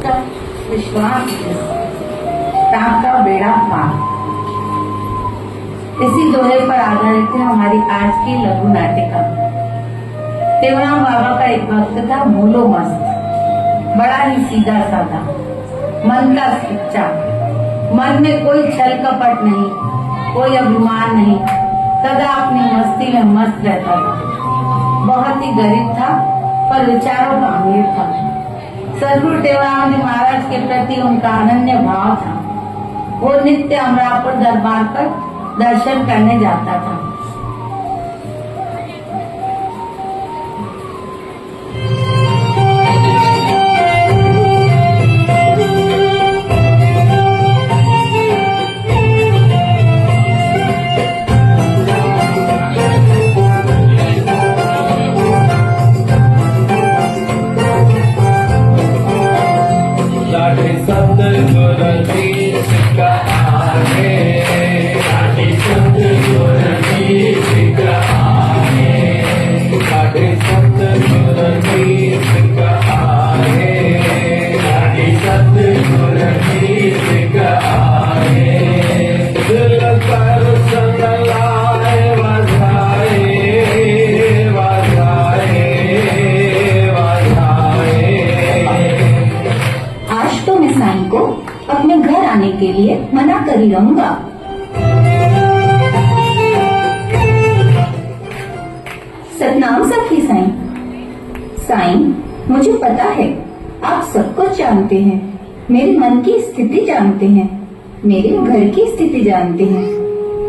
का विश्वास का बेड़ा पार। इसी दोहे पर आधारित है हमारी आज की लघु नाटिका। देवराम बाबा का एक भक्त था भोलो मस्त, बड़ा ही सीधा साधा, मन का सच्चा, मन में कोई छल कपट नहीं, कोई अभिमान नहीं, सदा अपनी मस्ती में मस्त रहता था। बहुत ही गरीब था पर विचारों का अमीर था। सदगुरु देवराम जी महाराज के प्रति उनका अनन्य भाव था। वो नित्य अमरापुर दरबार पर दर्शन करने जाता था। अपने घर आने के लिए मना कर ही रहूंगा। सतनाम सखी साईं। साईं, मुझे पता है आप सब कुछ जानते हैं, मेरे मन की स्थिति जानते हैं, मेरे घर की स्थिति जानते हैं,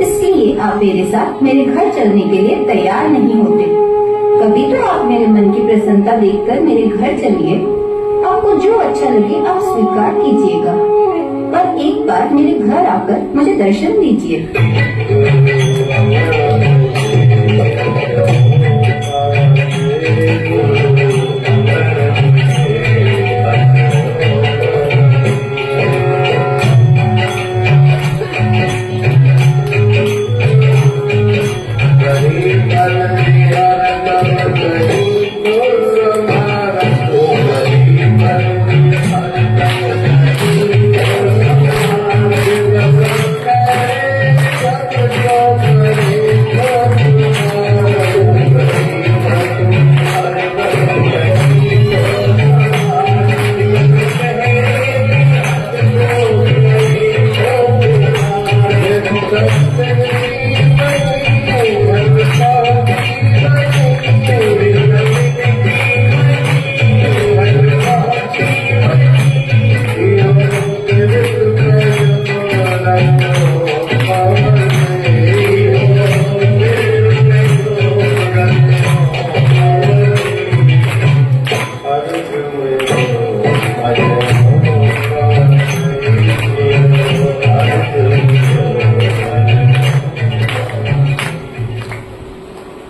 इसलिए आप मेरे साथ मेरे घर चलने के लिए तैयार नहीं होते। कभी तो आप मेरे मन की प्रसन्नता देखकर मेरे घर चलिए। आपको जो अच्छा लगे आप स्वीकार कीजिएगा, पर एक बार मेरे घर आकर मुझे दर्शन दीजिए।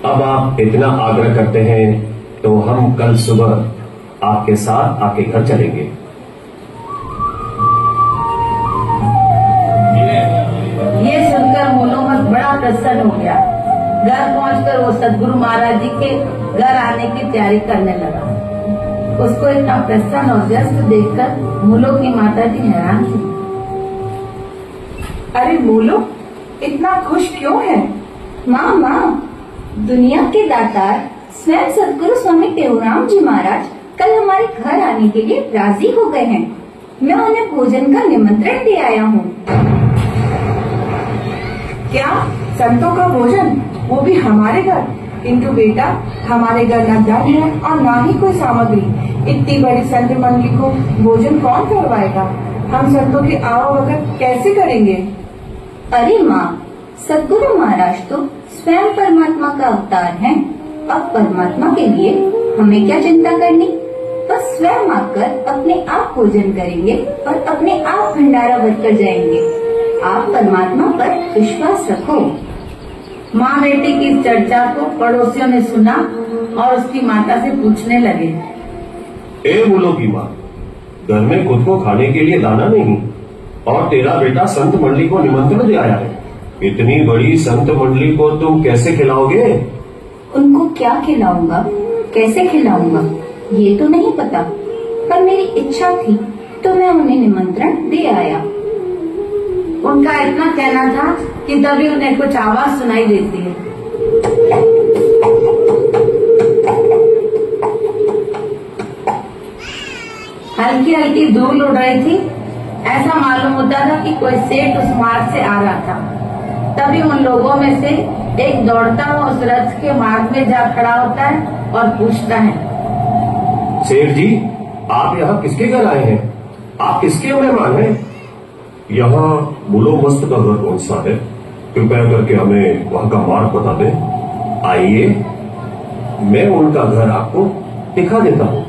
अब आप इतना आग्रह करते हैं तो हम कल सुबह आपके साथ आपके घर चलेंगे। ये सुनकर मोलोमत बड़ा प्रसन्न हो गया। घर पहुंचकर वो सदगुरु महाराज जी के घर आने की तैयारी करने लगा। उसको इतना प्रसन्न और व्यस्त देखकर मूलो की माता जी हैरान थी। अरे मूलो, इतना खुश क्यों है? माँ, दुनिया के दातार स्वयं सदगुरु स्वामी देवराम जी महाराज कल हमारे घर आने के लिए राजी हो गए हैं। मैं उन्हें भोजन का निमंत्रण दे आया हूँ। क्या? संतों का भोजन, वो भी हमारे घर? किंतु बेटा, हमारे घर न धन है और न ही कोई सामग्री। इतनी बड़ी संत मंडली को भोजन कौन करवाएगा? हम संतों की आवभगत कैसे करेंगे? अरे माँ, सदगुरु महाराज तो स्वयं परमात्मा का अवतार हैं। अब परमात्मा के लिए हमें क्या चिंता करनी? बस स्वयं आकर अपने आप भोजन करेंगे और अपने आप भंडारा भरकर जाएंगे। आप परमात्मा पर विश्वास रखो। माँ बेटी की इस चर्चा को पड़ोसियों ने सुना और उसकी माता से पूछने लगे, ए मूलो की माँ, घर में खुद को खाने के लिए दाना नहीं और तेरा बेटा संत मंडली को निमंत्रण दे आया है। इतनी बड़ी संत मंडली को तुम कैसे खिलाओगे? उनको क्या खिलाऊंगा, कैसे खिलाऊंगा, ये तो नहीं पता, पर मेरी इच्छा थी तो मैं उन्हें निमंत्रण दे आया। उनका इतना कहना था कि तभी उन्हें कुछ आवाज सुनाई देती है। हल्की हल्की धूल उड़ रही थी। ऐसा मालूम होता था कि कोई सेठ उस मार्ग से आ रहा था। तभी उन लोगों में से एक दौड़ता हुआ उस रथ के मार्ग में जा खड़ा होता है और पूछता है, सेठ जी, आप यहाँ किसके घर आए हैं? आप किसके मेहमान हैं? यहाँ मुलो मस्त का घर कौन सा है? कृपया करके हमें वहाँ का मार्ग बता दें। आइए, मैं उनका घर आपको दिखा देता हूँ।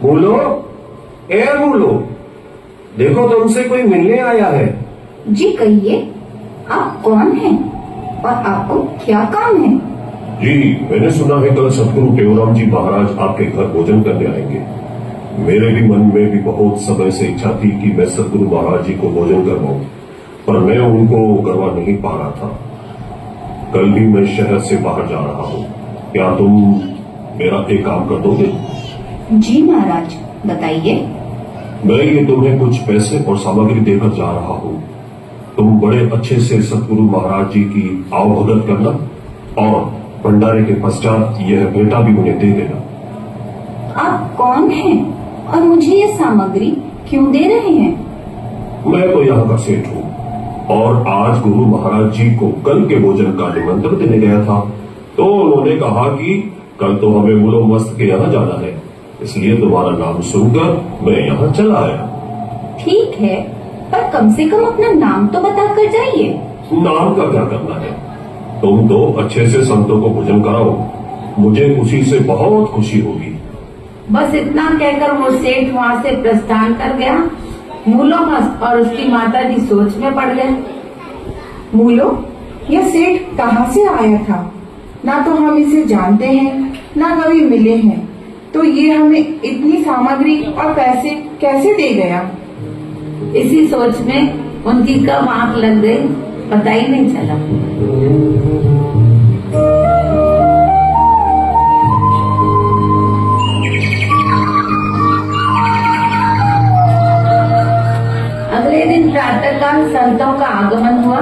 मूलो, ए मूलो, देखो तुमसे कोई मिलने आया है। जी कहिए, आप कौन हैं और आपको क्या काम है? जी, मैंने सुना है कल सतगुरु टेवराम जी महाराज आपके घर भोजन करने आएंगे। मेरे भी मन में भी बहुत समय से इच्छा थी कि मैं सतगुरु महाराज जी को भोजन करवाऊं, पर मैं उनको करवा नहीं पा रहा था। कल भी मैं शहर से बाहर जा रहा हूँ। क्या तुम मेरा एक काम कर दोगे? जी महाराज, बताइए। मैं ये तुम्हें कुछ पैसे और सामग्री देकर जा रहा हूँ। तुम बड़े अच्छे से सतगुरु महाराज जी की आवभगत करना और भंडारे के पश्चात यह बेटा भी उन्हें दे देना। आप कौन हैं और मुझे ये सामग्री क्यों दे रहे हैं? मैं तो यहाँ का सेठ हूँ और आज गुरु महाराज जी को कल के भोजन का निमंत्रण देने गया था, तो उन्होंने कहा कि कल तो हमें मुलो मस्त के यहाँ जाना है, इसलिए तुम्हारा नाम सुनकर मैं यहाँ चला आया। ठीक है, पर कम से कम अपना नाम तो बता कर जाइए। नाम का क्या करना है? तुम तो अच्छे से संतों को भोजन कराओ, मुझे उसी से बहुत खुशी होगी। बस इतना कहकर वो सेठ वहाँ से प्रस्थान कर गया। मूलो मस्त और उसकी माता जी सोच में पड़ गए। मूलो, यह सेठ कहाँ से आया था? ना तो हम इसे जानते हैं, ना कभी मिले हैं, तो ये हमें इतनी सामग्री और पैसे कैसे दे गया? इसी सोच में उनकी कब आंख लग गई, पता ही नहीं चला। अगले दिन प्रातःकाल संतों का आगमन हुआ।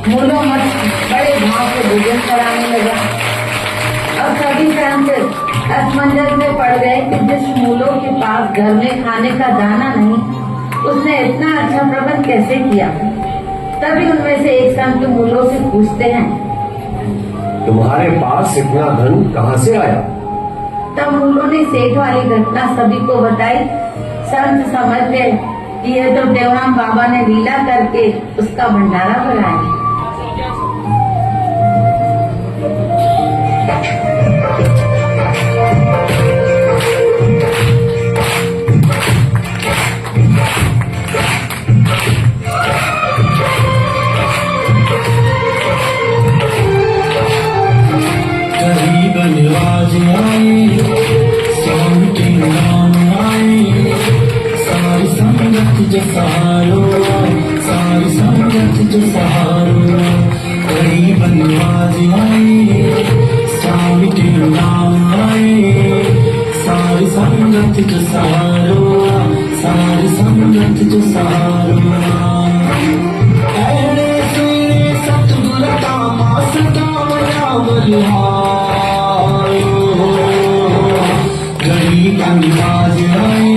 मूलो मस्त बड़े भाव से भोजन कराने लगा। अब सभी संत असमंजस में पड़ गए कि जिस मूलो के पास घर में खाने का दाना नहीं, उसने इतना अच्छा प्रबंध कैसे किया। तभी उनमें से एक संत मूलो से पूछते हैं, तुम्हारे पास इतना धन कहाँ से आया? तब मूलो ने सेठ वाली घटना सभी को बताई। संत समझ गए कि यह तो देवराम बाबा ने लीला करके उसका भंडारा भराया। नवाज आए, स्वामी के नाम आए, सारी संगत जो सहारो, सारी संगत जो सहारो। गरीब नवाज आए, स्वामी के नाम आए, सारी संगत जो सहारो, सारी संगत जो सहारो। ऐने सुने सतगुर का सदा बड़ा बलिहारो। गरीब नवाज आए,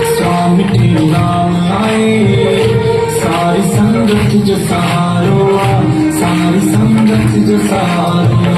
स्वामी के नाम आए, सारी संगत जो सहारो, सारी संगत जो सहारो।